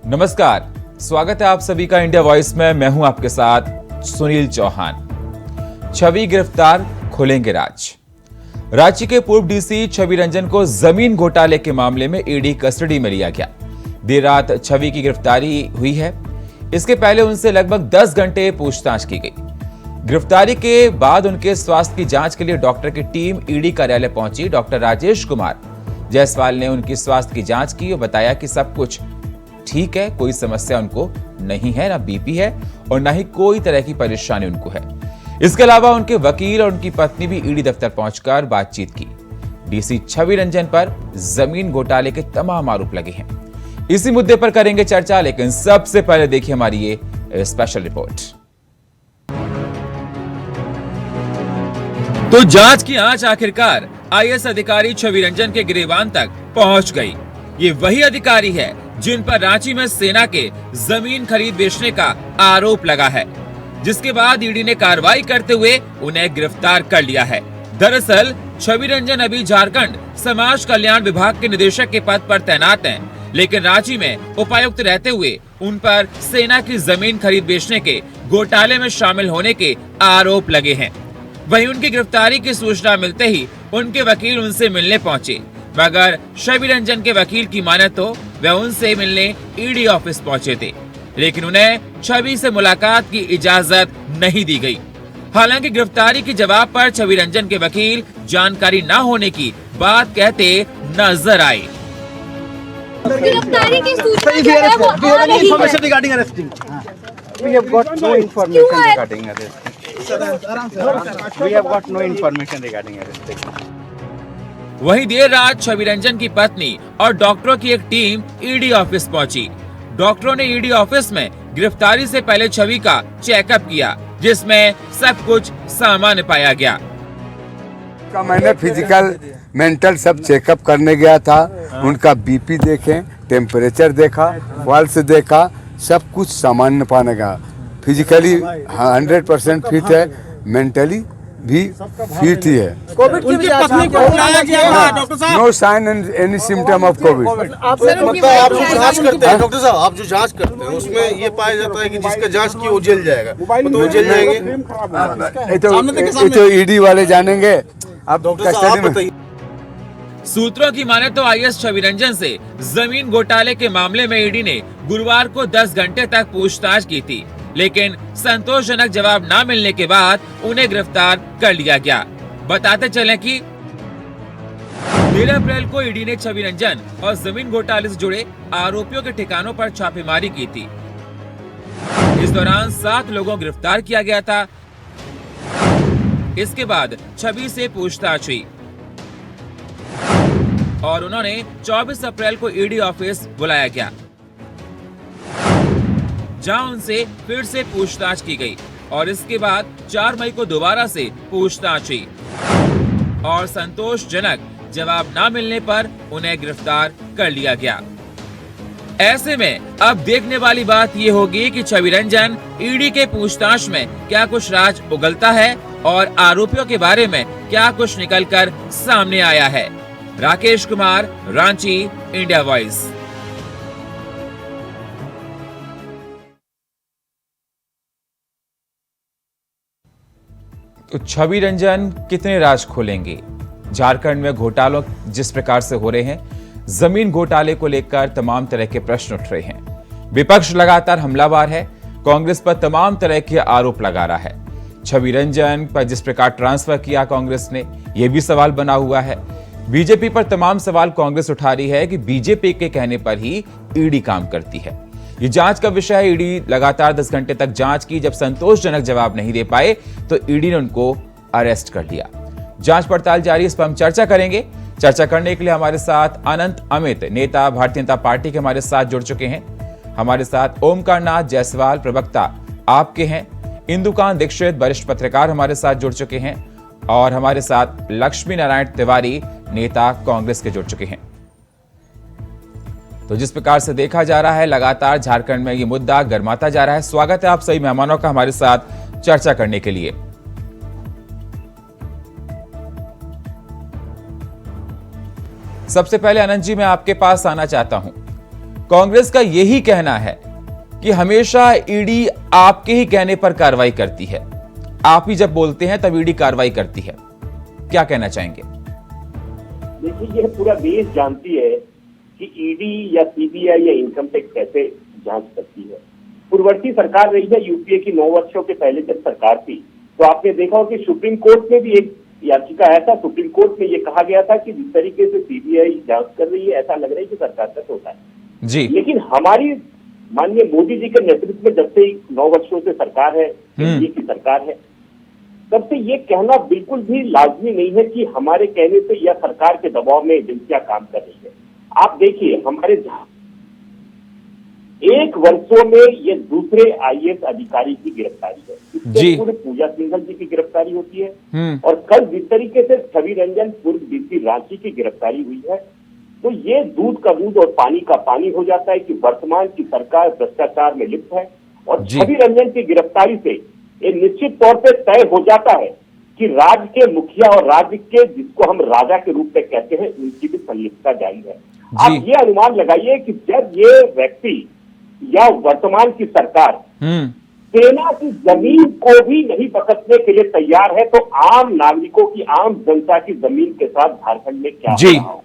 नमस्कार, स्वागत है आप सभी का इंडिया वॉइस में। मैं हूं आपके साथ सुनील चौहान। छवि गिरफ्तार, खोलेंगे राज। रांची के पूर्व डीसी छवि रंजन को जमीन घोटाले के मामले में ईडी कस्टडी में लिया गया। देर रात छवि की गिरफ्तारी हुई है। इसके पहले उनसे लगभग 10 घंटे पूछताछ की गई। गिरफ्तारी के बाद उनके स्वास्थ्य की जांच के लिए डॉक्टर की टीम ईडी कार्यालय पहुंची। डॉक्टर राजेश कुमार जायसवाल ने उनकी स्वास्थ्य की जांच की और बताया कि सब कुछ ठीक है, कोई समस्या उनको नहीं है, ना बीपी है और ना ही कोई तरह की परेशानी उनको है। इसके अलावा उनके वकील और उनकी पत्नी भी ईडी दफ्तर पहुंचकर बातचीत की। डीसी छवि रंजन पर जमीन घोटाले के तमाम आरोप लगे हैं। इसी मुद्दे पर करेंगे चर्चा, लेकिन सबसे पहले देखिए हमारी ये स्पेशल रिपोर्ट। तो जांच की आंच आखिरकार आईएएस अधिकारी छवि रंजन के गिरेबान तक पहुंच गई। ये वही अधिकारी है जिन पर रांची में सेना के जमीन खरीद बेचने का आरोप लगा है, जिसके बाद ईडी ने कार्रवाई करते हुए उन्हें गिरफ्तार कर लिया है। दरअसल छवि रंजन अभी झारखंड समाज कल्याण विभाग के निदेशक के पद पर तैनात हैं, लेकिन रांची में उपायुक्त रहते हुए उन पर सेना की जमीन खरीद बेचने के घोटाले में शामिल होने के आरोप लगे हैं। वहीं उनकी गिरफ्तारी की सूचना मिलते ही उनके वकील उनसे मिलने पहुंचे, मगर छवि रंजन के वकील की माने तो वे उनसे मिलने ईडी ऑफिस पहुंचे थे, लेकिन उन्हें छवि से मुलाकात की इजाजत नहीं दी गई। हालांकि गिरफ्तारी के जवाब पर छवि रंजन के वकील जानकारी न होने की बात कहते नजर आए। गिरफ्तारी की सूचना जो है वो आ रही है। We have got no information regarding arrest. We have got no information regarding arrest. वहीं देर रात छवि रंजन की पत्नी और डॉक्टरों की एक टीम ईडी ऑफिस पहुंची। डॉक्टरों ने ईडी ऑफिस में गिरफ्तारी से पहले छवि का चेकअप किया, जिसमें सब कुछ सामान्य पाया गया। मैंने फिजिकल मेंटल सब चेकअप करने गया था। उनका बीपी देखे, टेम्परेचर देखा, पल्स देखा, सब कुछ सामान्य पाने का। फिजिकली 100% फिट है, मेंटली भी फिट ही है। उनकी पत्नी को बुलाया गया था डॉक्टर साहब। No sign and any symptom of COVID. आप जो जांच करते हैं डॉक्टर साहब, आप जो जांच करते हैं उसमें ये पाया जाता है कि जिसका जांच की वो जेल जाएगा, तो वो जेल जाएंगे। ये तो ईडी वाले जानेंगे। आप डॉक्टर साहब आप बताइए। सूत्रों की माने तो आईएएस छवि रंजन से जमीन घोटाले के मामले में ईडी ने गुरुवार को 10 घंटे तक पूछताछ की थी, लेकिन संतोषजनक जवाब न मिलने के बाद उन्हें गिरफ्तार कर लिया गया। बताते चलें कि 13 अप्रैल को ईडी ने छवि रंजन और जमीन घोटाले से जुड़े आरोपियों के ठिकानों पर छापेमारी की थी। इस दौरान 7 लोगों को गिरफ्तार किया गया था। इसके बाद छवि से पूछताछ हुई और उन्होंने 24 अप्रैल को ईडी ऑफिस बुलाया गया, जहां उनसे फिर से पूछताछ की गई और इसके बाद 4 मई को दोबारा से पूछताछ हुई और संतोषजनक जवाब न मिलने पर उन्हें गिरफ्तार कर लिया गया। ऐसे में अब देखने वाली बात ये होगी कि छवि रंजन ईडी के पूछताछ में क्या कुछ राज उगलता है और आरोपियों के बारे में क्या कुछ निकलकर सामने आया है। Rakesh Kumar, Ranchi, India voice. तो छवि रंजन कितने राज खोलेंगे? झारखंड में घोटालों जिस प्रकार से हो रहे हैं, जमीन घोटाले को लेकर तमाम तरह के प्रश्न उठ रहे हैं। विपक्ष लगातार हमलावर है, कांग्रेस पर तमाम तरह के आरोप लगा रहा है। छवि रंजन पर जिस प्रकार ट्रांसफर किया कांग्रेस ने, यह भी सवाल बना हुआ है। बीजेपी पर तमाम सवाल कांग्रेस उठा रही है कि बीजेपी के कहने पर ही ईडी काम करती है। ये जांच का विषय है। ईडी लगातार 10 घंटे तक जांच की। जब संतोषजनक जवाब नहीं दे पाए तो ईडी ने उनको अरेस्ट कर लिया। जांच पड़ताल जारी, इस पर हम चर्चा करेंगे। चर्चा करने के लिए हमारे साथ अनंत अमित, नेता भारतीय जनता पार्टी के हमारे साथ जुड़ चुके हैं। हमारे साथ ओमकार नाथ जायसवाल, प्रवक्ता आपके हैं। इंदुकांत दीक्षित, वरिष्ठ पत्रकार हमारे साथ जुड़ चुके हैं और हमारे साथ लक्ष्मी नारायण तिवारी, नेता कांग्रेस के जुड़ चुके हैं। तो जिस प्रकार से देखा जा रहा है, लगातार झारखंड में ये मुद्दा गर्माता जा रहा है। स्वागत है आप सभी मेहमानों का हमारे साथ चर्चा करने के लिए। सबसे पहले अनंत जी, मैं आपके पास आना चाहता हूं। कांग्रेस का यही कहना है कि हमेशा ईडी आपके ही कहने पर कार्रवाई करती है, आप ही जब बोलते हैं तब ईडी कार्रवाई करती है। क्या कहना चाहेंगे? देखिए, ये पूरा देश जानती है कि ईडी या सीबीआई या इनकम टैक्स कैसे जांच करती है। पूर्ववर्ती सरकार रही है यूपीए की 9 वर्षों के पहले जब सरकार थी, तो आपने देखा हो कि सुप्रीम कोर्ट में भी एक याचिका आया था। सुप्रीम कोर्ट में ये कहा गया था कि जिस तरीके से सीबीआई जांच कर रही है, ऐसा लग रहा है कि सरकार का होता है जी। लेकिन हमारी माननीय मोदी जी के नेतृत्व में जब से 9 वर्षों से सरकार है, एनडीए की सरकार है, तब से ये कहना बिल्कुल भी लाजमी नहीं है कि हमारे कहने से या सरकार के दबाव में एजेंसियां काम कर रही है। आप देखिए, हमारे 1 वर्षों में ये दूसरे आईएएस अधिकारी की गिरफ्तारी है। इससे पूर्व पूजा सिंघल जी की गिरफ्तारी होती है और कल जिस तरीके से छवि रंजन पूर्व डीसी रांची की गिरफ्तारी हुई है, तो ये दूध का दूध और पानी का पानी हो जाता है कि वर्तमान की सरकार भ्रष्टाचार में लिप्त है। और छवि रंजन की गिरफ्तारी से ये निश्चित तौर पे तय हो जाता है कि राज्य के मुखिया और राज्य के जिसको हम राजा के रूप में कहते हैं, उनकी भी संलिप्तता जारी है। आप ये अनुमान लगाइए कि जब ये व्यक्ति या वर्तमान की सरकार सेना की जमीन को भी नहीं बख्शने के लिए तैयार है, तो आम नागरिकों की, आम जनता की जमीन के साथ झारखंड में क्या हो रहा होगा।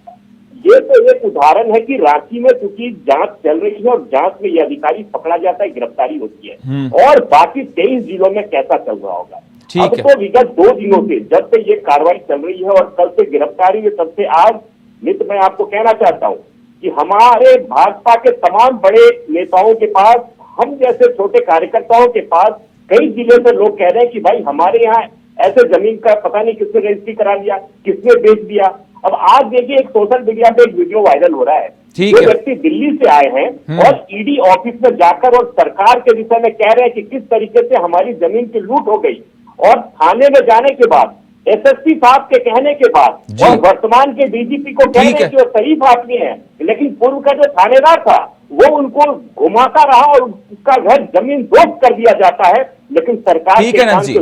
ये तो एक उदाहरण है कि रांची में चूंकि जांच चल रही है और जांच में ये अधिकारी पकड़ा जाता है, गिरफ्तारी होती है, और बाकी 23 जिलों में कैसा चल रहा होगा। अब तो विगत 2 दिनों से जब से ये कार्रवाई चल रही है और कल से गिरफ्तारी है, तब से आज नित मैं आपको कहना चाहता हूँ कि हमारे भाजपा के तमाम बड़े नेताओं के पास, हम जैसे छोटे कार्यकर्ताओं के पास कई जिले से लोग कह रहे हैं कि भाई हमारे यहाँ ऐसे जमीन का पता नहीं किसने रजिस्ट्री करा लिया, किसने बेच दिया। अब आज देखिए, एक सोशल मीडिया पे एक वीडियो वायरल हो रहा है, जो व्यक्ति दिल्ली से आए हैं और ईडी ऑफिस में जाकर और सरकार के विषय में कह रहे हैं कि किस तरीके से हमारी जमीन की लूट हो गई, और थाने में जाने के बाद एसएसपी साहब के कहने के बाद और वर्तमान के डीजीपी को कह रहे हैं कि वो शरीफ आदमी है, लेकिन पूर्व का जो थानेदार था वो उनको घुमाता रहा और उसका घर जमीन दोस्त कर दिया जाता है। लेकिन सरकार ठीक है ना जी,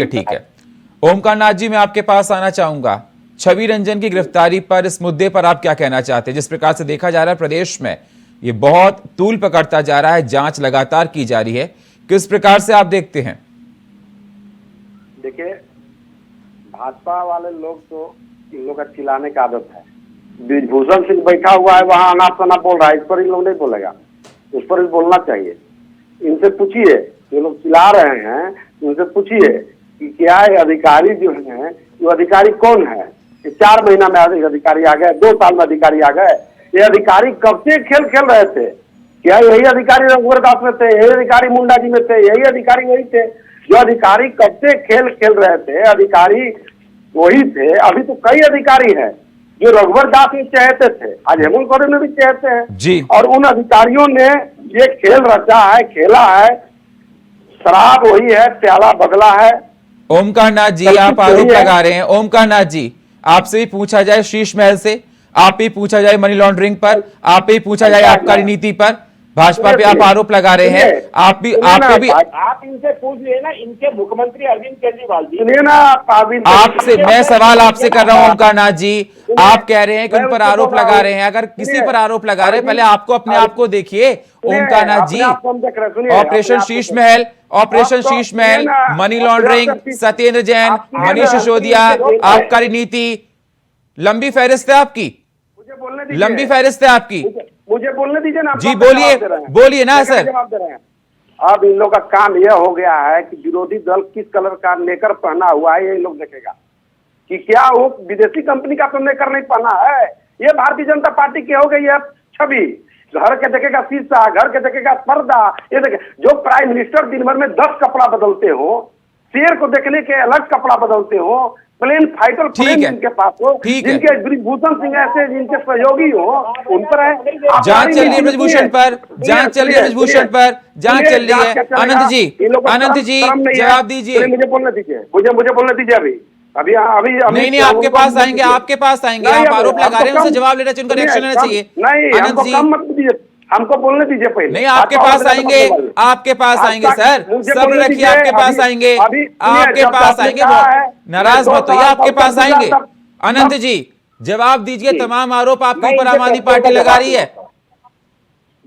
ठीक है। ओमकार नाथ जी, मैं आपके पास आना चाहूंगा। छवि रंजन की गिरफ्तारी पर, इस मुद्दे पर आप क्या कहना चाहते हैं? जिस प्रकार से देखा जा रहा है प्रदेश में ये बहुत तूल पकड़ता जा रहा है, जांच लगातार की जा रही है, किस प्रकार से आप देखते हैं? देखिए, भाजपा वाले लोग तो इन लोग का चिल्लाने का आदत है। ब्रिजभूषण सिंह बैठा हुआ है वहां, अनाप शनाप बोल रहा है, इस पर इन लोग नहीं बोलेगा, उस पर भी बोलना चाहिए। इनसे पूछिए, जो लोग चिल्ला रहे हैं उनसे पूछिए कि क्या ये अधिकारी जो है, वो अधिकारी कौन है? 4 महीना में अधिकारी आ गए, 2 साल में अधिकारी आ गए। ये अधिकारी कब से खेल खेल रहे थे? क्या यही अधिकारी रघुवर दास में थे? यही अधिकारी मुंडा जी में थे? यही अधिकारी वही थे जो अधिकारी कब से खेल खेल रहे थे? अधिकारी वही थे। अभी तो कई अधिकारी हैं जो रघुवर दास में चहते थे, आज हेमंत सोरेन में भी चहते हैं जी। और उन अधिकारियों ने ये खेल रचा है, खेला है। शराब वही है, प्याला बदला है। ओमकार नाथ जी, आप आरोप लगा रहे हैं। ओमकार नाथ जी, आपसे भी पूछा जाए शीश महल से, आप भी पूछा जाए मनी लॉन्ड्रिंग पर, आप भी पूछा जाए आबकारी नीति पर, भाजपा पे आप आरोप लगा रहे हैं। आप भी, आपको भी, आप इनसे पूछ लिए ना, इनके मुख्यमंत्री अरविंद केजरीवाल जी। आपसे मैं सवाल आपसे कर रहा हूं ओमकार नाथ जी, आप कह रहे हैं कि उन पर आरोप लगा रहे हैं। अगर किसी पर आरोप लगा रहे हैं, पहले आपको अपने आप को देखिए Omkar Nath ji. Operation Sheesh Mahal, operation Sheesh Mahal, money laundering, Satyendra Jain, Manish Sisodia, आबकारी नीति, लंबी फहरिस्त है आपकी, लंबी फहरिस्त है आपकी। मुझे बोलने दीजिए ना जी। बोलिए, बोलिए ना सर। अब इन लोग का काम यह हो गया है कि विरोधी दल किस कलर का नेकर पहना हुआ है, ये लोग देखेगा कि क्या वो विदेशी कंपनी का तो नेकर नहीं पहना है। ये भारतीय जनता पार्टी की हो गई है छवि। घर के देखेगा शीशा, घर के देखेगा पर्दा। ये देखे, जो प्राइम मिनिस्टर दिन भर में 10 कपड़ा बदलते हो, शेर को देखने के अलग कपड़ा बदलते हो, प्लेन फाइटर प्लेन जिनके पास हो, जिनके ब्रिजभूषण सिंह ऐसे जिनके सहयोगी हो, उन पर है जांच चल रही है। ब्रिजभूषण पर जांच चल रही है, ब्रिजभूषण पर जांच चल रही है। अनंत जी, अनंत जी जवाब दीजिए। मुझे बोलने दीजिए, मुझे बोलने दीजिए। अभी नहीं, आपके पास आएंगे, आपके पास आएंगे। आप आरोप लगा रहे हैं, उनसे जवाब लेना चाहिए, उनका रिएक्शन लेना चाहिए। नहीं, हमको कम मत दीजिए, हमको बोलने दीजिए पहले। नहीं, आपके पास आएंगे, आपके पास आएंगे सर, सब्र रखिए, आपके पास आएंगे, आपके पास आएंगे। नाराज मत होइए, आपके पास आएंगे। अनंत जी जवाब दीजिए, तमाम आरोप आपके ऊपर आम आदमी पार्टी लगा रही है।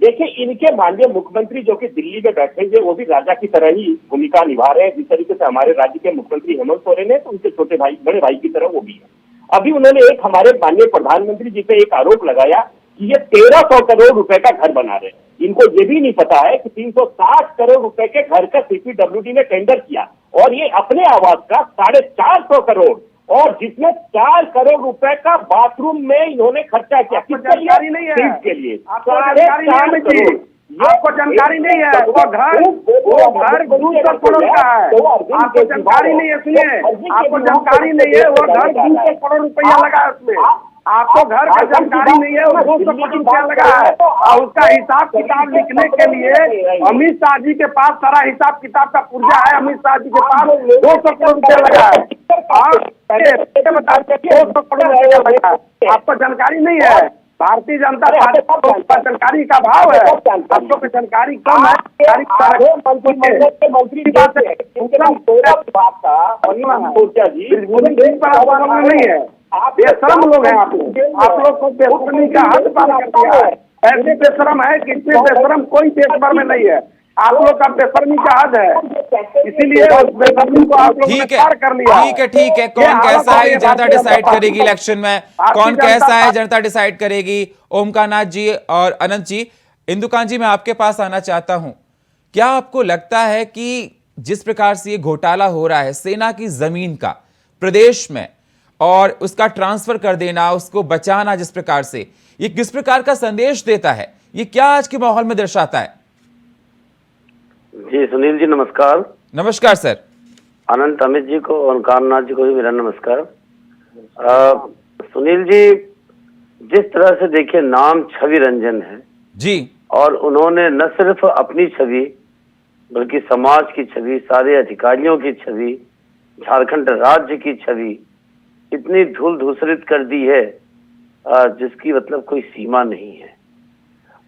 देखिए, इनके माननीय मुख्यमंत्री जो कि दिल्ली में बैठे हुए, वो भी राजा की तरह ही भूमिका निभा रहे हैं। जिस तरीके से हमारे राज्य के मुख्यमंत्री हेमंत सोरेन है, तो उनके छोटे भाई, बड़े भाई की तरह वो भी है। अभी उन्होंने एक हमारे माननीय प्रधानमंत्री जी पे एक आरोप लगाया कि ये 1300 करोड़ रुपए का घर बना रहे हैं। इनको ये भी नहीं पता है कि 360 करोड़ रुपए के घर का सीपीडब्ल्यूडी ने टेंडर किया, और ये अपने आवास का 450 करोड़, और जिसमें 4 करोड़ रुपए का बाथरूम में इन्होंने खर्चा किया। आपको जानकारी नहीं है, के लिए आपको जानकारी नहीं है, आपको जानकारी नहीं है। वो घर 200 करोड़ का है, आपको जानकारी नहीं है। सुनिए, आपको जानकारी नहीं है, वो घर 200 करोड़ रुपया लगा है उसमें। आपको घर का जानकारी नहीं है, वो 200 करोड़ रुपया लगा है, और उसका हिसाब किताब लिखने के लिए अमित शाह जी के पास सारा हिसाब किताब का पुर्जा है। अमित शाह जी के पास 200 करोड़ रुपया लगा है। 200 करोड़ रुपया लगा है, आपको जानकारी नहीं है। भारतीय जनता पार्टी को जानकारी का भाव है, आपको जानकारी कम है। नहीं है, बेशरम लोग हैं आप लोग को बेशरमी का हद पार कर दिया है। ऐसे बेशरम है कि इतने बेशरम कोई देश भर में नहीं है। आप लोग का बेशर्मी का हद है, इसीलिए बेशर्मी को आप लोग ने पार कर लिया। ठीक है। कौन कैसा है जनता डिसाइड करेगी इलेक्शन में, कौन कैसा है जनता डिसाइड करेगी। ओमकार नाथ जी और अनंत जी, इंदुकांत जी, मैं आपके पास आना चाहता हूं। क्या आपको लगता है कि जिस प्रकार से ये घोटाला हो रहा है सेना की जमीन का प्रदेश में, और उसका ट्रांसफर कर देना, उसको बचाना, जिस प्रकार से ये किस प्रकार का संदेश देता है, ये क्या आज के माहौल में दर्शाता है? जी सुनील जी नमस्कार। नमस्कार सर। अनंत, अमित जी को और ओमकार नाथ जी को भी मेरा नमस्कार। सुनील जी, जिस तरह से देखिए नाम छवि रंजन है जी, और उन्होंने न सिर्फ अपनी छवि बल्कि समाज की छवि, सारे अधिकारियों की छवि, झारखंड राज्य की छवि इतनी धूल धूसरित कर दी है जिसकी मतलब कोई सीमा नहीं है।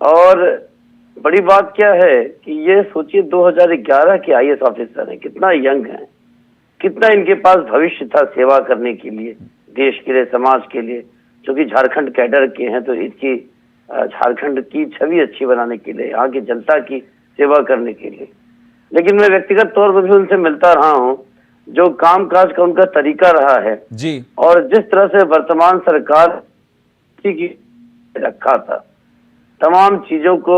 और बड़ी बात क्या है कि ये सोचिए 2011 के आईएएस ऑफिसर हैं, कितना यंग हैं, कितना इनके पास भविष्य था सेवा करने के लिए, देश के लिए, समाज के लिए, जो कि झारखंड कैडर के हैं। तो इसकी झारखंड की छवि अच्छी बनाने के लिए, यहाँ की जनता की सेवा करने के लिए। लेकिन मैं व्यक्तिगत तौर पर भी उनसे मिलता रहा हूँ, जो कामकाज का उनका तरीका रहा है जी, और जिस तरह से वर्तमान सरकार की रखा था, तमाम चीजों को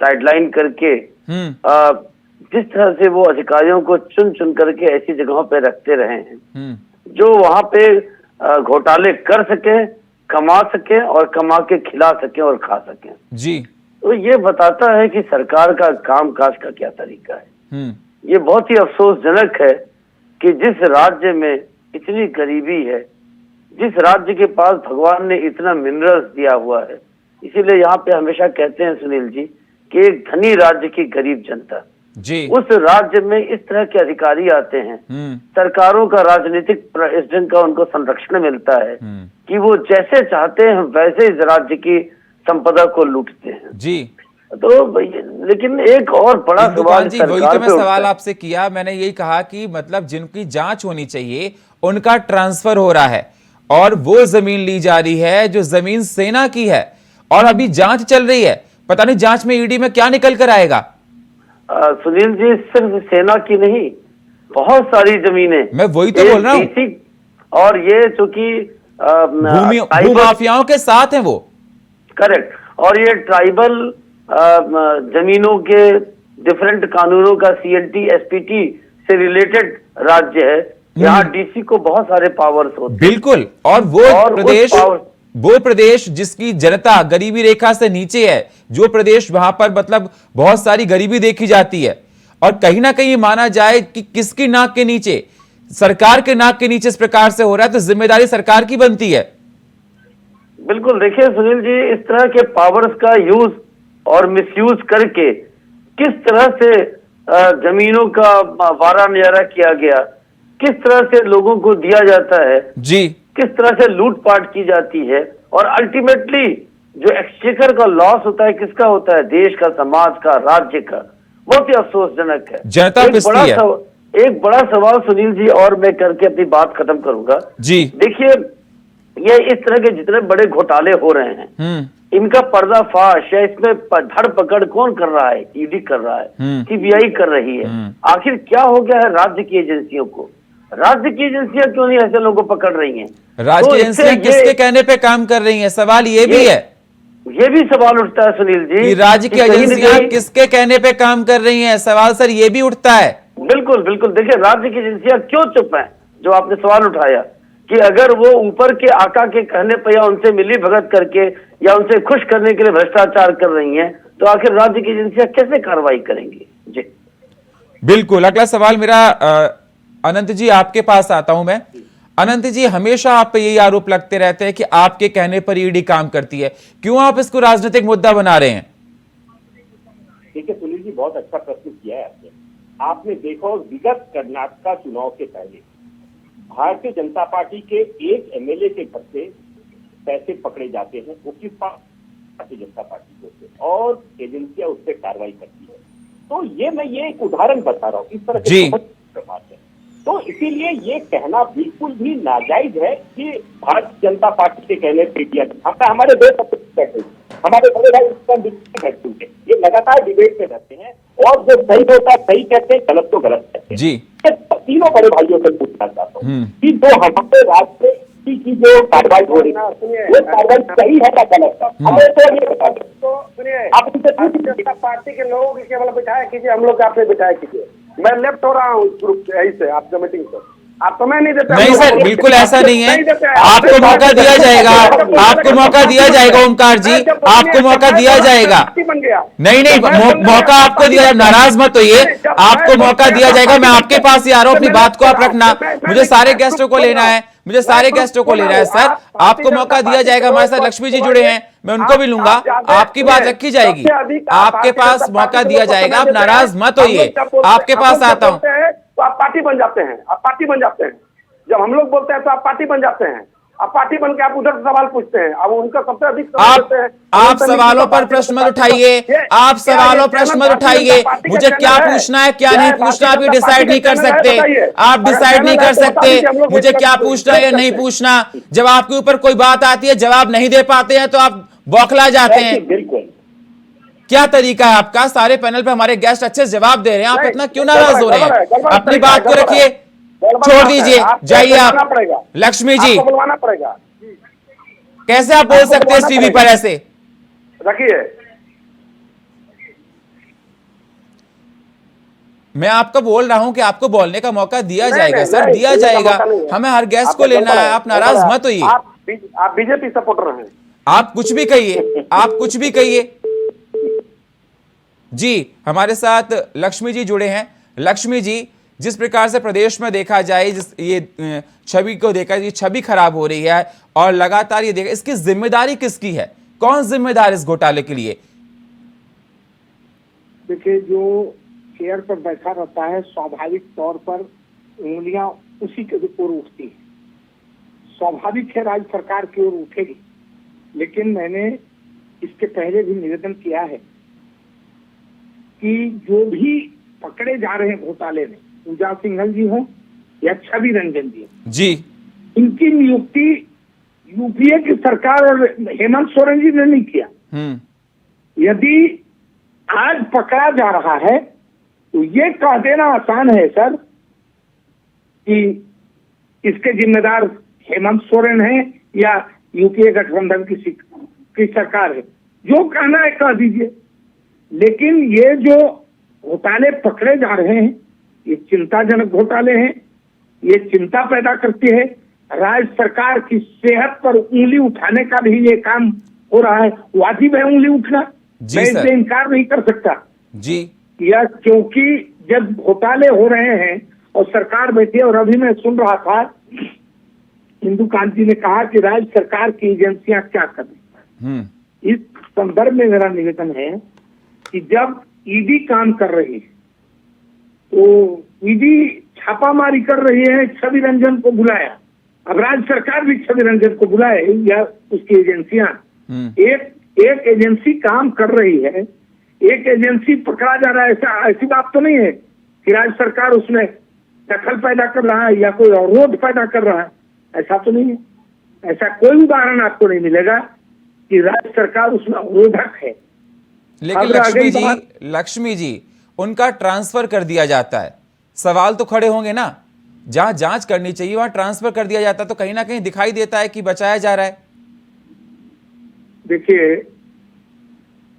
गाइडलाइन करके जिस तरह से वो अधिकारियों को चुन चुन करके ऐसी जगहों पे रखते रहे हैं जो वहां पे घोटाले कर सके, कमा सके और कमा के खिला सके और खा सके जी। तो ये बताता है कि सरकार का कामकाज का क्या तरीका है। ये बहुत ही अफसोसजनक है कि जिस राज्य में इतनी गरीबी है, जिस राज्य के पास भगवान ने इतना मिनरल्स दिया हुआ है, इसीलिए यहाँ पे हमेशा कहते हैं सुनील जी कि एक धनी राज्य की गरीब जनता जी, उस राज्य में इस तरह के अधिकारी आते हैं, सरकारों का राजनीतिक प्रेसिडेंट का उनको संरक्षण मिलता है कि वो जैसे चाहते हैं वैसे इस राज्य की संपदा को लूटते हैं जी। तो लेकिन एक और बड़ा सवाल जी, वही तो मैं सवाल आपसे किया, मैंने यही कहा कि मतलब जिनकी जांच होनी चाहिए उनका ट्रांसफर हो रहा है और वो जमीन ली जा रही है जो जमीन सेना की है, और अभी जांच चल रही है। पता नहीं जांच में ईडी में क्या निकल कर आएगा। सुनील जी, सिर्फ सेना की नहीं, बहुत सारी जमीनें, मैं वही तो बोल रहा हूँ, और ये चूंकि भूमाफियाओं के साथ हैं वो। करेक्ट। और ये ट्राइबल जमीनों के डिफरेंट कानूनों का CLT SPT से रिलेटेड राज्य है। यहाँ DC को बहुत सारे पावर्स होते हैं। बिल्कुल। और वो प्रदेश जिसकी जनता गरीबी रेखा से नीचे है, जो प्रदेश वहां पर मतलब बहुत सारी गरीबी देखी जाती है, और कहीं ना कहीं माना जाए कि किसकी नाक के नीचे, सरकार के नाक के नीचे इस प्रकार से हो रहा है, तो जिम्मेदारी सरकार की बनती है। बिल्कुल। देखिए सुनील जी, इस तरह के पावर्स का यूज और मिसयूज करके किस तरह से जमीनों का वारा न्यारा किया गया, किस तरह से लोगों को दिया जाता है जी, किस तरह से लूटपाट की जाती है, और अल्टीमेटली जो एक्सचेकर का लॉस होता है किसका होता है, देश का, समाज का, राज्य का। बहुत ही अफसोसजनक है। जनता एक बड़ा सवाल सुनील जी, और मैं करके अपनी बात खत्म करूंगा जी। देखिए, ये इस तरह के जितने बड़े घोटाले हो रहे हैं इनका पर्दाफाश या इसमें धर पकड़ कौन कर रहा है? ईडी कर रहा है, सीबीआई कर रही है। आखिर क्या हो गया है राज्य की एजेंसियों को? राज्य की एजेंसियां क्यों नहीं ऐसे लोगों को पकड़ रही हैं? राज्य की एजेंसियां किसके कहने पे काम कर रही हैं? सवाल ये भी है, ये भी सवाल उठता है सुनील जी कि राज्य की एजेंसियां किसके कहने पे काम कर रही हैं? सवाल सर ये भी उठता है। बिल्कुल बिल्कुल, देखिए राज्य की एजेंसियां क्यों चुप है? जो आपने सवाल उठाया कि अगर वो ऊपर के आका के कहने पर या उनसे मिली भगत करके या उनसे खुश करने के लिए भ्रष्टाचार कर रही हैं, तो आखिर राज्य की एजेंसियां कैसे कार्रवाई करेंगी? जी बिल्कुल। अगला सवाल मेरा अनंत जी आपके पास आता हूं मैं। अनंत जी, हमेशा आप पे यही आरोप लगते रहते हैं कि आपके कहने पर ईडी काम करती है, क्यों आप इसको राजनीतिक मुद्दा बना रहे हैं? देखिए सुनील जी, बहुत अच्छा प्रश्न किया है आपने। आपने देखो विगत कर्नाटक चुनाव के पहले भारतीय जनता पार्टी के एक एमएलए के घर से पैसे पकड़े जाते हैं, वो किस भारतीय जनता पार्टी को से, और एजेंसियां उस पर कार्रवाई करती है। तो ये एक उदाहरण बता रहा हूँ, इस तरह के बात है। तो इसीलिए ये कहना बिल्कुल भी नाजायज है कि भारतीय जनता पार्टी के कहने पर किया। हमारे दो बैठे, हमारे बड़े भाई बैठते हैं, ये लगातार डिबेट में रहते हैं, और जो सही होता है सही कहते हैं, गलत तो गलत कहते हैं। जी तीनों बड़े भाइयों से पूछना चाहता हूँ कि जो हमारे राज्य की जो कार्रवाई हो रही है वो कार्रवाई सही है या गलत है? हमें तो ये बता दें। तो सुनिए, आप उनसे पूछ जनता पार्टी के लोगों की केवल बिठाया कीजिए, हम लोग आपसे बिठाया कीजिए। मैं लेफ्ट हो रहा हूँ ग्रुप से, यही से आपका मीटिंग से, आप समय नहीं देते। नहीं सर, बिल्कुल ऐसा नहीं है। आपको मौका दिया जाएगा, आपको मौका दिया जाएगा ओमकार जी, आपको मौका दिया जाएगा। नहीं नहीं, मौका आपको दिया, नाराज मत होइए, आपको मौका दिया जाएगा। मैं आपके पास ही आ रहा हूँ, अपनी बात को आप रखना। मुझे सारे गेस्टों को लेना है, मुझे सारे गेस्टों को लेना है सर। आपको मौका दिया जाएगा। हमारे साथ लक्ष्मी जी जुड़े हैं, मैं उनको भी लूंगा। आपकी बात रखी जाएगी, आपके पास मौका दिया जाएगा। आप नाराज मत होइए, आपके पास आता हूँ। तो आप पार्टी बन जाते हैं, आप पार्टी बन जाते हैं। जब हम लोग बोलते हैं तो आप पार्टी बन जाते हैं। आप पार्टी बन के आप उधर से सवाल पूछते हैं, अब उनका सबसे अधिक आप सवालों पर प्रश्न मत उठाइए, आप सवालों पर प्रश्न मत उठाइए। मुझे क्या पूछना है क्या नहीं पूछना आप डिसाइड नहीं कर सकते, आप डिसाइड नहीं कर सकते मुझे क्या पूछना है या नहीं पूछना। जब आपके ऊपर कोई बात आती है, जवाब नहीं दे पाते हैं तो आप बौखला जाते हैं। बिल्कुल, क्या तरीका है आपका? सारे पैनल पे हमारे गेस्ट अच्छे से जवाब दे रहे हैं, आप इतना क्यों नाराज हो रहे हैं? अपनी बात को रखिए, छोड़ दीजिए, जाइए आप। लक्ष्मी जी, बुलवाना पड़ेगा। कैसे आप बोल सकते हैं टीवी पर ऐसे? रखिए, मैं आपको बोल रहा हूं कि आपको बोलने का मौका दिया जाएगा सर, दिया जाएगा। हमें हर गेस्ट को लेना है, आप नाराज मत होइए। आप बीजेपी सपोर्टर हैं, आप कुछ भी कहिए, आप कुछ भी कहिए जी। हमारे साथ लक्ष्मी जी जुड़े हैं। लक्ष्मी जी, जिस प्रकार से प्रदेश में देखा जाए, जिस ये छवि को देखा, ये छवि खराब हो रही है और लगातार ये देखा, इसकी जिम्मेदारी किसकी है? कौन जिम्मेदार इस घोटाले के लिए? देखिए, जो चेयर पर बैठा रहता है स्वाभाविक तौर पर उंगलियां उसी के ओर उठती है। स्वाभाविक है राज्य सरकार की ओर उठेगी, लेकिन मैंने इसके पहले भी निवेदन किया है कि जो भी पकड़े जा रहे हैं घोटाले में, पूजा सिंघल जी हो या छवि रंजन जी, इनकी नियुक्ति यूपीए की सरकार और हेमंत सोरेन जी ने नहीं किया। यदि आज पकड़ा जा रहा है तो ये कह देना आसान है सर कि इसके जिम्मेदार हेमंत सोरेन है या यूपीए गठबंधन की सरकार है। जो कहना है कह दीजिए, लेकिन ये जो घोटाले पकड़े जा रहे हैं ये चिंताजनक घोटाले हैं। ये चिंता पैदा करती है। राज्य सरकार की सेहत पर उंगली उठाने का भी ये काम हो रहा है। वाजिब है उंगली उठना, मैं इससे इनकार नहीं कर सकता जी। या क्योंकि जब घोटाले हो रहे हैं और सरकार बैठी है, और अभी मैं सुन रहा था इंदुकांत जी ने कहा कि राज्य सरकार की एजेंसियां क्या कर रही। इस संदर्भ में मेरा निवेदन है कि जब ईडी काम कर रही है तो ईडी छापामारी कर रही है, छवि रंजन को बुलाया, अब राज्य सरकार भी छवि रंजन को बुलाए या उसकी एजेंसियां, एक एजेंसी काम कर रही है, एक एजेंसी पकड़ा जा रहा है। ऐसी बात तो नहीं है कि राज्य सरकार उसमें दखल पैदा कर रहा है या कोई अवरोध पैदा कर रहा है, ऐसा तो नहीं है। ऐसा कोई उदाहरण आपको नहीं मिलेगा कि राज्य सरकार उसमें अवरोधक है। लेकिन अब रह गई बात- लक्ष्मी जी उनका ट्रांसफर कर दिया जाता है, सवाल तो खड़े होंगे ना, जहां जांच करनी चाहिए वहां ट्रांसफर कर दिया जाता है, तो कहीं ना कहीं दिखाई देता है कि बचाया जा रहा है। देखिए,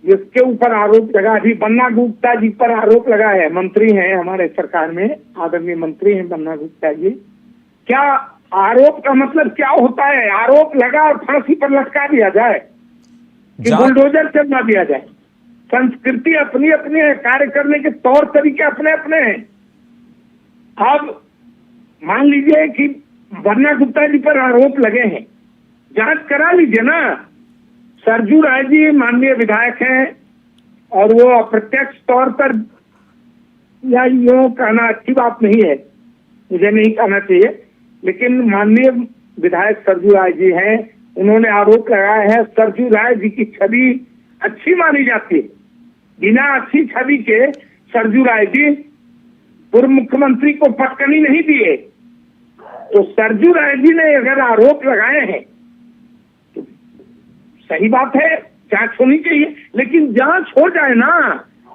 जिसके ऊपर आरोप लगा, अभी बन्ना गुप्ता जी पर आरोप लगा है, मंत्री हैं हमारे सरकार में, आदरणीय मंत्री हैं बन्ना गुप्ता जी। क्या आरोप का मतलब क्या होता है? आरोप लगा और फांसी पर लटका दिया जाए कि बुलडोजर चलना दिया जाए? संस्कृति अपनी अपनी है, कार्य करने के तौर तरीके अपने अपने हैं। अब मान लीजिए कि बन्ना गुप्ता जी पर आरोप लगे हैं, जांच करा लीजिए ना। सरजू राय जी माननीय विधायक हैं और वो अप्रत्यक्ष तौर पर, या यूं कहना अच्छी बात नहीं है, मुझे नहीं कहना चाहिए, लेकिन माननीय विधायक सरजू राय जी हैं, उन्होंने आरोप लगाया है। सरजू राय जी की छवि अच्छी मानी जाती है, बिना अच्छी छवि के सरजू राय जी पूर्व मुख्यमंत्री को पटकनी नहीं दिए। तो सरजू राय जी ने अगर आरोप लगाए हैं तो सही बात है, जांच होनी चाहिए, लेकिन जांच हो जाए ना।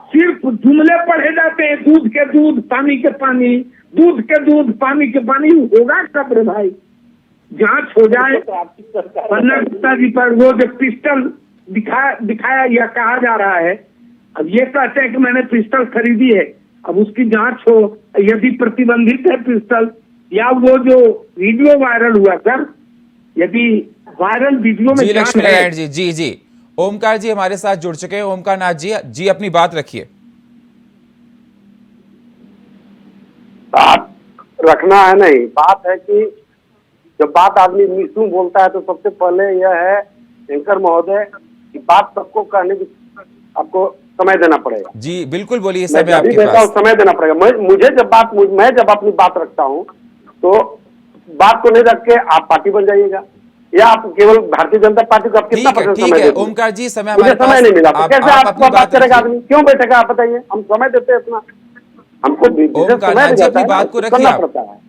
सिर्फ जुमले पढ़े जाते हैं, दूध के दूध पानी के पानी, दूध के दूध पानी के पानी, होगा कब रे भाई? जांच हो जाए। बन्ना गुप्ता जी पर वो जो पिस्टल दिखाया या कहा जा रहा है, अब ये कहते हैं कि मैंने पिस्टल खरीदी है, अब उसकी जांच हो, यदि प्रतिबंधित है पिस्टल, या वो जो वीडियो वायरल हुआ सर, यदि वायरल वीडियो में जी जांच लक्ष्मी है। नारायण जी, जी जी ओमकार जी हमारे साथ जुड़ चुके हैं। ओमकार नाथ जी, जी अपनी बात रखिए। बात रखना है नहीं, बात है कि जब बात आदमी मिसू बोलता है तो सबसे पहले यह है एंकर महोदय कि बात सबको कहने की आपको समय देना पड़ेगा। जी बिल्कुल बोलिए, मैं समय जब भी आपके देता हूँ पास। समय देना पड़ेगा। मैं जब अपनी बात रखता हूँ तो बात को नहीं रख के आप पार्टी बन जाइएगा, या आप केवल भारतीय जनता पार्टी को आप कितना परसेंट ठीक समय है देते हैं? ओमकार जी, समय मुझे हमारे पास, समय नहीं मिला तो कैसे आप आपको अपनी बात करेगा रखिए। आदमी? क्यों बैठेगा आप बताइए? हम समय देते हैं इतना, हमको विशेष ओमकार समय नाथ जी, दिया अपनी जाता है बात ना, को तो रखिए करना आप। पड़ता है।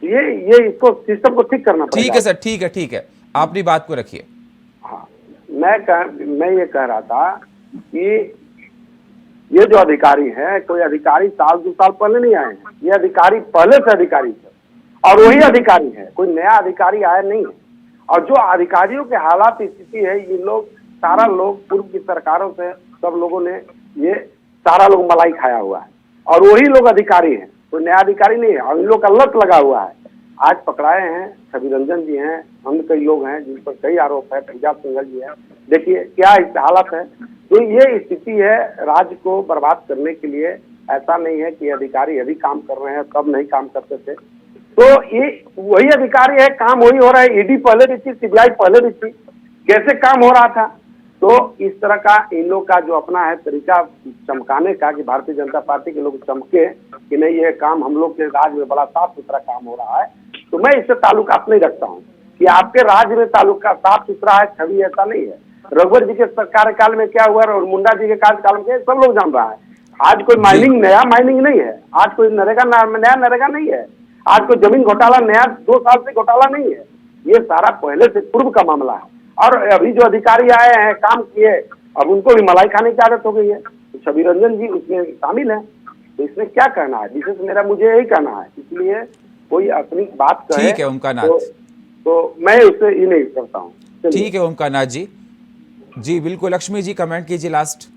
ये इसको सिस्टम को ठीक करना पड़ेगा। ठीक है सर, ठीक है, आप अपनी बात को रखिए। हाँ, मैं ये कह रहा था कि ये जो अधिकारी है, कोई अधिकारी साल 2 साल पहले नहीं आए हैं, ये अधिकारी पहले से अधिकारी थे और वही अधिकारी है, कोई नया अधिकारी आया नहीं है। और जो अधिकारियों के हालात स्थिति है, ये लोग सारा लोग पूर्व की सरकारों से सब लोगों ने ये सारा लोग मलाई खाया हुआ है और वही लोग अधिकारी हैं, कोई नया अधिकारी नहीं है। और इन लोग का लत लगा हुआ है। आज पकड़ाए हैं छवि रंजन जी हैं, अन्य कई लोग हैं जिन पर कई आरोप है, पंजाब सिंघल जी है। देखिए क्या हालत है। तो ये स्थिति है राज्य को बर्बाद करने के लिए। ऐसा नहीं है कि अधिकारी अभी काम कर रहे हैं, तब नहीं काम करते थे। तो ये वही अधिकारी है, काम वही हो रहा है। ईडी पहले भी थी, सीबीआई पहले भी थी, कैसे काम हो रहा था। तो इस तरह का इन लोग का जो अपना है तरीका चमकाने का, कि भारतीय जनता पार्टी के लोग चमके कि नहीं ये काम हम लोग के राज्य में बड़ा साफ सुथरा काम हो रहा है, तो मैं इससे ताल्लुकात नहीं रखता हूँ कि आपके राज्य में ताल्लुका साफ सुथरा है, छवि ऐसा नहीं है। रघुवर जी के कार्यकाल में क्या हुआ और मुंडा जी के कार्यकाल में क्या, सब लोग जान रहा है। आज कोई नया माइनिंग नहीं है, आज कोई नया नरेगा नहीं है, आज कोई जमीन घोटाला नया 2 साल से घोटाला नहीं है। ये सारा पहले से पूर्व का मामला है। और अभी जो अधिकारी आए हैं, काम किए, अब उनको भी मलाई खाने की आदत हो गई है। तो छवि रंजन जी उसमें शामिल है, तो इसमें क्या कहना है? विशेष मुझे यही कहना है। इसलिए कोई अपनी बात कहे, ठीक है ओमकार नाथ, तो मैं उससे ये नहीं करता हूँ। ठीक है ओमकार नाथ जी। जी बिल्कुल, लक्ष्मी जी कमेंट कीजिए लास्ट।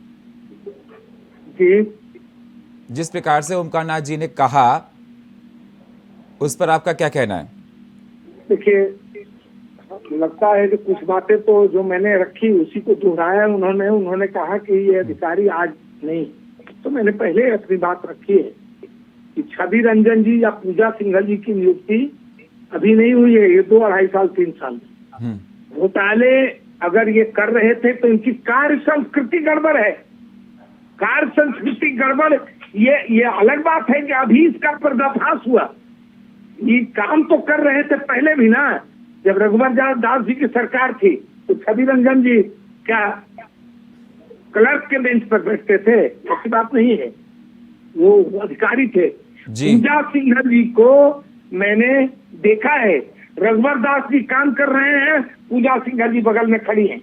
जी, जिस प्रकार से ओमकार नाथ जी ने कहा उस पर आपका क्या कहना है? देखिए, लगता है कि कुछ बातें तो जो मैंने रखी उसी को दोहराया उन्होंने कहा कि ये अधिकारी आज नहीं, तो मैंने पहले अपनी बात रखी है कि छवि रंजन जी या पूजा सिंघल जी की नियुक्ति अभी नहीं हुई है, ये 2 2.5 साल 3 साल घोटाले अगर ये कर रहे थे तो इनकी कार्य संस्कृति गड़बड़ है। कार्य संस्कृति गड़बड़, ये अलग बात है कि अभी इसका पर्दाफाश हुआ। ये काम तो कर रहे थे पहले भी ना, जब रघुवर दास जी की सरकार थी तो छवि रंजन जी क्या क्लर्क के बेंच पर बैठते थे? ऐसी बात नहीं है, वो अधिकारी थे। पूजा सिंघल जी को मैंने देखा है, रघुवर दास जी काम कर रहे हैं, पूजा सिंघल जी बगल में खड़ी हैं।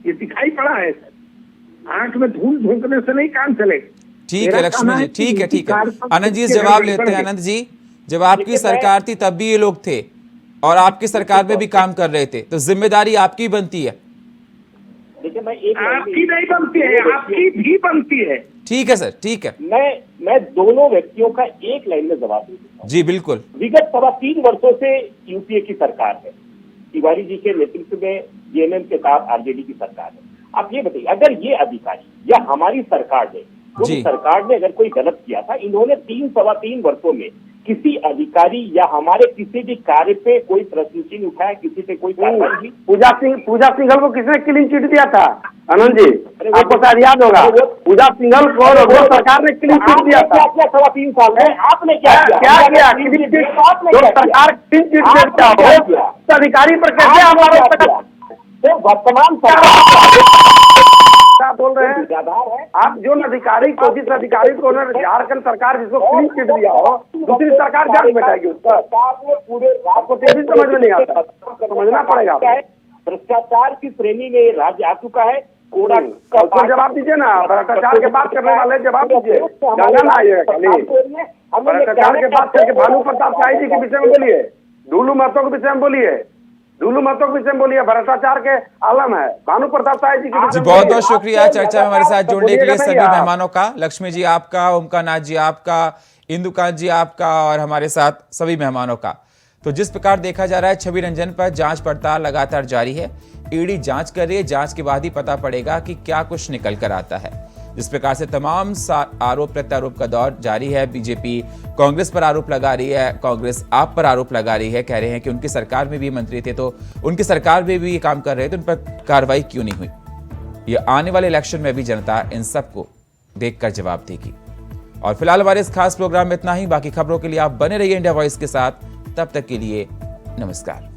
ये दिखाई पड़ा है सर, आंख में धूल झोंकने से नहीं काम चले। ठीक है लक्ष्मी जी, ठीक है ठीक है। आनंद जी जवाब लेते हैं। आनंद जी, जब आपकी सरकार थी तब भी ये लोग थे और आपकी सरकार में भी काम कर रहे थे, तो जिम्मेदारी आपकी बनती है। देखिए मैं एक आपकी नहीं बनती है, आपकी भी बनती है। ठीक है सर, ठीक है। मैं दोनों व्यक्तियों का एक लाइन में जवाब दे देता हूं। जी बिल्कुल। विगत 3.25 वर्षों से यूपीए की सरकार है, तिवारी जी के नेतृत्व में जेएमएम के साथ आरजेडी की सरकार है। आप ये बताइए, अगर ये अधिकारी या हमारी सरकार ने, उस सरकार ने अगर कोई गलत किया था, इन्होंने 3-3.25 वर्षों में किसी अधिकारी या हमारे किसी भी कार्य पे कोई प्रश्न चिन्ह उठाया, किसी पे कोई कार्रवाई की? पूजा सिंघल को किसने क्लीन चिट दिया था? आनंद जी, आपको शायद याद होगा, पूजा सिंघल को वो सरकार ने क्लीन चिट दिया था। 3.25 साल में आपने क्या किया? क्लीन चिट जो सरकार क्लीन चिट देता हो, उस अधिकारी पर कैसे आरोप? तो वर्तमान सरकार क्या बोल रहे हैं आप? जो अधिकारी को, जिस अधिकारी को झारखंड सरकार जिसको क्लीन चिट दिया हो, दूसरी सरकार जांच बैठाएगी उसका। आपको तेजी समझ में नहीं आता, समझना पड़ेगा। भ्रष्टाचार की श्रेणी में राज्य आ चुका है। कोड़ा का जवाब दीजिए ना, भ्रष्टाचार के बात करने वाले जवाब दीजिए। गंगा ना आइएगा खाली, भ्रष्टाचार के बात करके भानु प्रताप शाही जी के विषय में बोलिए, डुलू महतो के विषय में बोलिए, डुलू महतो के विषय में बोलिए। भ्रष्टाचार के आलम है भानु प्रताप शाही जी के। बहुत बहुत शुक्रिया चर्चा में हमारे साथ जुड़ने के लिए सभी मेहमानों का। लक्ष्मी जी आपका, ओमकार नाथ जी आपका, इंदुकांत जी आपका और हमारे साथ सभी मेहमानों का। तो जिस प्रकार देखा जा रहा है, छवि रंजन पर जांच पड़ताल लगातार जारी है। ईडी जांच कर रही है, जांच के बाद ही पता पड़ेगा कि क्या कुछ निकल कर आता है। जिस प्रकार से तमाम आरोप प्रत्यारोप का दौर जारी है। बीजेपी कांग्रेस पर आरोप लगा रही है, कांग्रेस आप पर आरोप लगा रही है, कह रहे हैं कि उनकी सरकार में भी मंत्री थे तो उनकी सरकार में भी ये काम कर रहे थे, उन पर कार्रवाई क्यों नहीं हुई। ये आने वाले इलेक्शन में भी जनता इन सबको देखकर जवाब देगी। और फिलहाल हमारे इस खास प्रोग्राम में इतना ही। बाकी खबरों के लिए आप बने रहिए इंडिया वॉइस के साथ। तब तक के लिए नमस्कार।